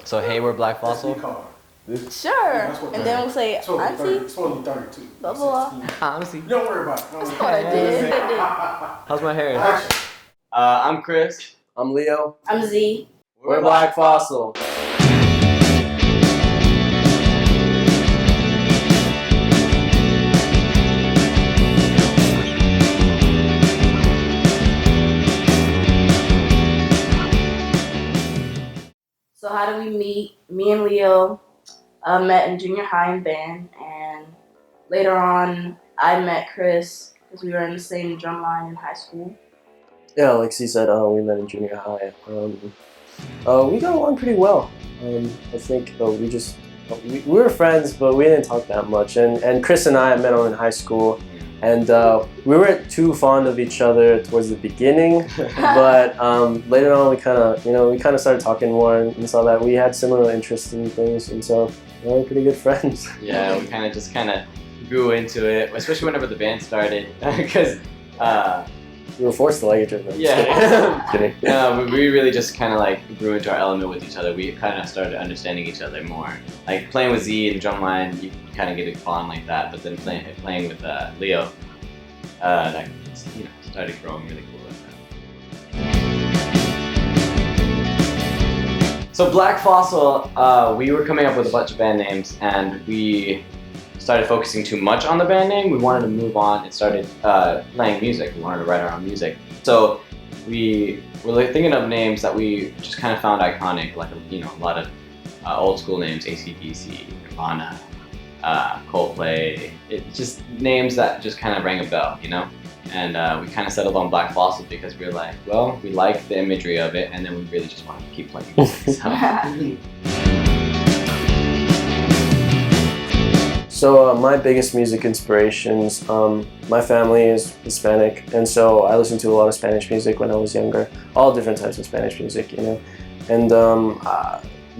So hey, we're Black Fossil. Sure. And then we'll say, It's only Auntie, 30, it's only 32. blah, blah, blah. Honestly, Don't worry about it. Don't worry That's what I did. how's my hair? Action. I'm Chris. I'm Leo. I'm Z. We're Black Fossil. So how did we meet? Me and Leo met in junior high in band, and later on I met Chris because we were in the same drum line in high school. Yeah, like he said, we met in junior high. We got along pretty well. I think we were friends, but we didn't talk that much. And Chris and I met on in high school, and we weren't too fond of each other towards the beginning. But later on, we kind of started talking more and saw that we had similar interests in things, and so we were pretty good friends. Yeah, we kind of grew into it, especially whenever the band started, because. We were forced to like each other. Yeah. Kidding. No, we really just kind of like grew into our element with each other. We kind of started understanding each other more. Like playing with Z in the drum line, you kind of get a bond like that. But then playing with Leo, that started growing really cool like that. So Black Fossil, we were coming up with a bunch of band names, and we started focusing too much on the band name. We wanted to move on and started playing music. We wanted to write our own music. So we were thinking of names that we just kind of found iconic, like a lot of old school names, AC/DC, Nirvana, Coldplay. Just names that just kind of rang a bell, And we kind of settled on Black Fossil because we were like, well, we like the imagery of it, and then we really just wanted to keep playing music. So my biggest music inspirations, my family is Hispanic, and so I listened to a lot of Spanish music when I was younger, all different types of Spanish music, And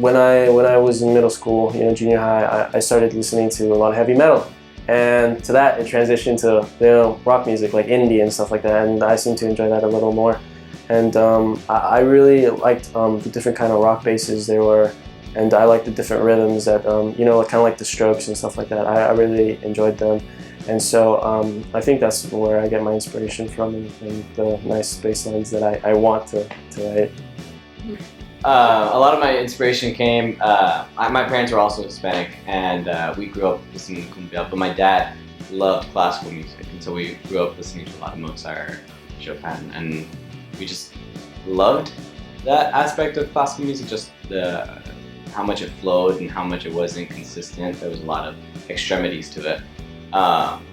when I was in middle school, junior high, I started listening to a lot of heavy metal, and to that it transitioned to rock music like indie and stuff like that, and I seem to enjoy that a little more. And I really liked the different kind of rock basses there were. And I like the different rhythms that, kind of like the Strokes and stuff like that. I really enjoyed them. And so I think that's where I get my inspiration from, and the nice bass lines that I want to write. A lot of my inspiration came, my parents were also Hispanic, and we grew up listening to cumbia, but my dad loved classical music, and so we grew up listening to a lot of Mozart, Chopin, and we just loved that aspect of classical music, just how much it flowed and how much it wasn't consistent. There was a lot of extremities to it.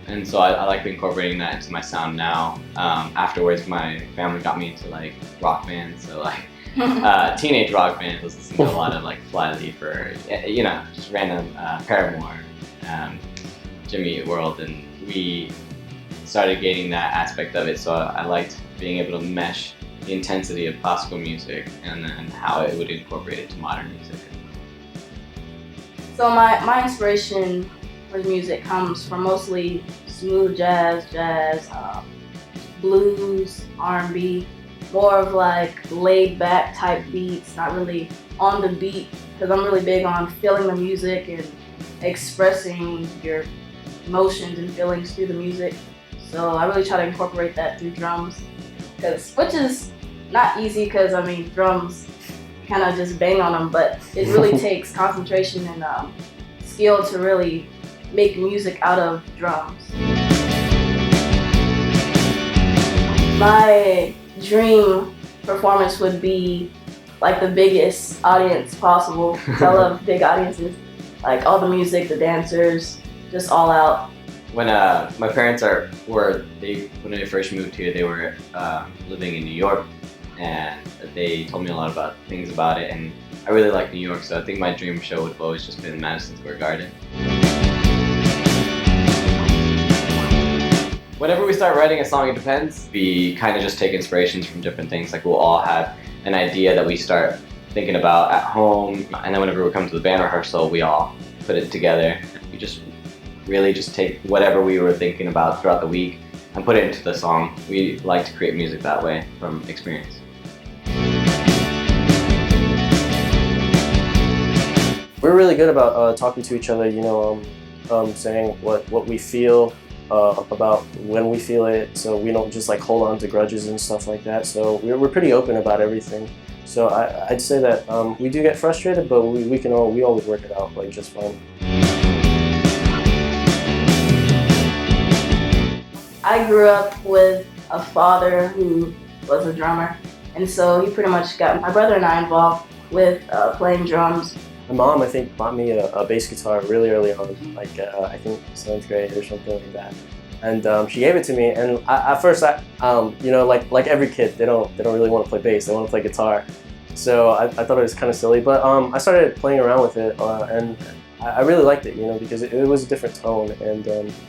And so I like incorporating that into my sound now. Afterwards, my family got me into like rock bands, so like teenage rock bands. I was listening to a lot of like Flyleaf or, just random Paramore, Jimmy Eat World, and we started gaining that aspect of it. So I liked being able to mesh the intensity of classical music and then how it would incorporate it to modern music. So my inspiration for music comes from mostly smooth jazz, blues, R&B, more of like laid back type beats, not really on the beat, because I'm really big on feeling the music and expressing your emotions and feelings through the music. So I really try to incorporate that through drums, which is not easy because drums, kind of just bang on them, but it really takes concentration and skill to really make music out of drums. My dream performance would be like the biggest audience possible. I love big audiences, like all the music, the dancers, just all out. When my parents when they first moved here, they were living in New York, and they told me a lot about things about it, and I really like New York, so I think my dream show would have always just been Madison Square Garden. Whenever we start writing a song, it depends. We kind of just take inspirations from different things. Like we'll all have an idea that we start thinking about at home, and then whenever we come to the band rehearsal, we all put it together. We just really just take whatever we were thinking about throughout the week and put it into the song. We like to create music that way from experience. we're really good about talking to each other, saying what we feel about when we feel it, so we don't just like hold on to grudges and stuff like that. So we're pretty open about everything. So I'd say that we do get frustrated, but we always work it out like just fine. I grew up with a father who was a drummer, and so he pretty much got my brother and I involved with playing drums. My mom, I think, bought me a bass guitar really early on, like I think 7th grade or something like that. And she gave it to me, and at first, like every kid, they don't really want to play bass; they want to play guitar. So I thought it was kind of silly, but I started playing around with it, and I really liked it, because it was a different tone, and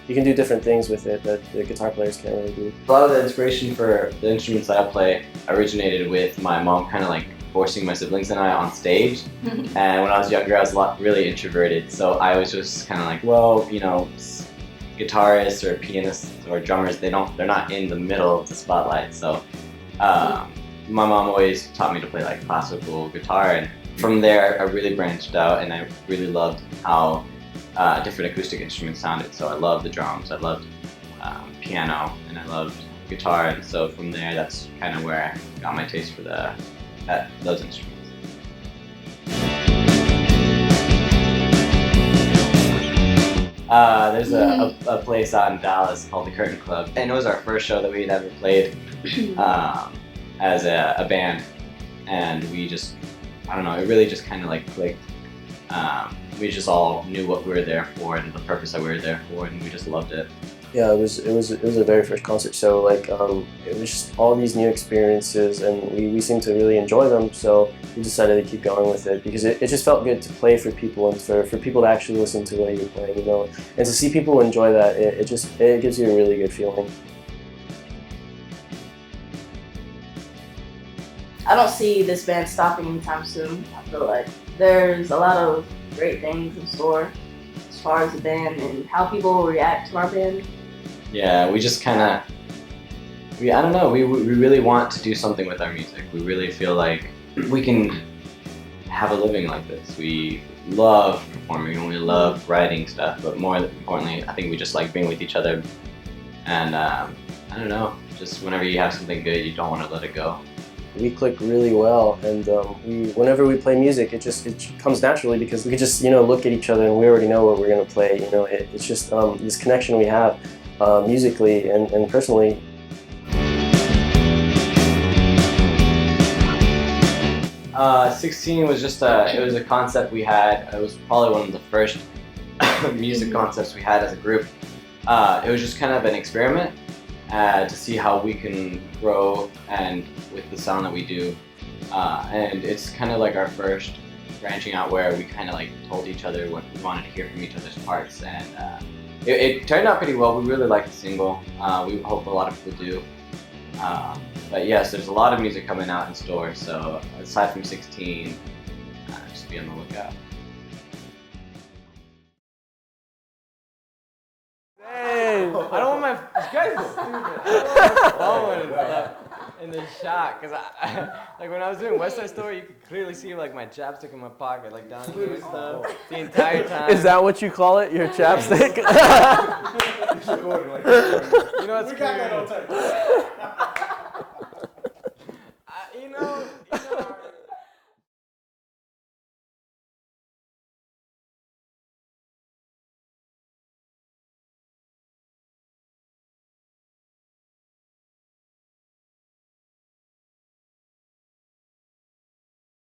you can do different things with it that the guitar players can't really do. A lot of the inspiration for the instruments that I play originated with my mom kind of like forcing my siblings and I on stage. And when I was younger, I was really introverted, so I was just kind of like, well, guitarists or pianists or drummers, they're not in the middle of the spotlight. So my mom always taught me to play like classical guitar, and from there I really branched out, and I really loved how different acoustic instruments sounded. So I loved the drums, I loved piano, and I loved guitar, and so from there that's kind of where I got my taste for those instruments. There's a place out in Dallas called the Curtain Club, and it was our first show that we had ever played as a band, and we just, I don't know, it really just kind of like clicked. We just all knew what we were there for and the purpose that we were there for, and we just loved it. Yeah, it was a very first concert, so like it was just all these new experiences, and we seemed to really enjoy them. So we decided to keep going with it because it just felt good to play for people and for people to actually listen to what you're playing, and to see people enjoy that. It gives you a really good feeling. I don't see this band stopping anytime soon. I feel like there's a lot of great things in store as far as the band and how people react to our band. Yeah, we just kind of, I don't know, we really want to do something with our music. We really feel like we can have a living like this. We love performing and we love writing stuff, but more importantly, I think we just like being with each other. And I don't know, just whenever you have something good, you don't want to let it go. We click really well, and whenever we play music, it comes naturally because we just look at each other and we already know what we're gonna play. It's just this connection we have musically and personally. Uh, 16 was just it was a concept we had. It was probably one of the first music concepts we had as a group. It was just kind of an experiment to see how we can grow and with the sound that we do, and it's kind of like our first branching out where we kind of like told each other what we wanted to hear from each other's parts, and it turned out pretty well. We really liked the single. We hope a lot of people do, but yes, there's a lot of music coming out in store, so aside from 16, just be on the lookout. I don't want my guys are stupid. Phone and stuff in the shot, cause like when I was doing West Side Story, you could clearly see like my chapstick in my pocket, like down here and stuff, the entire time. Is that what you call it, your chapstick? You know what's crazy?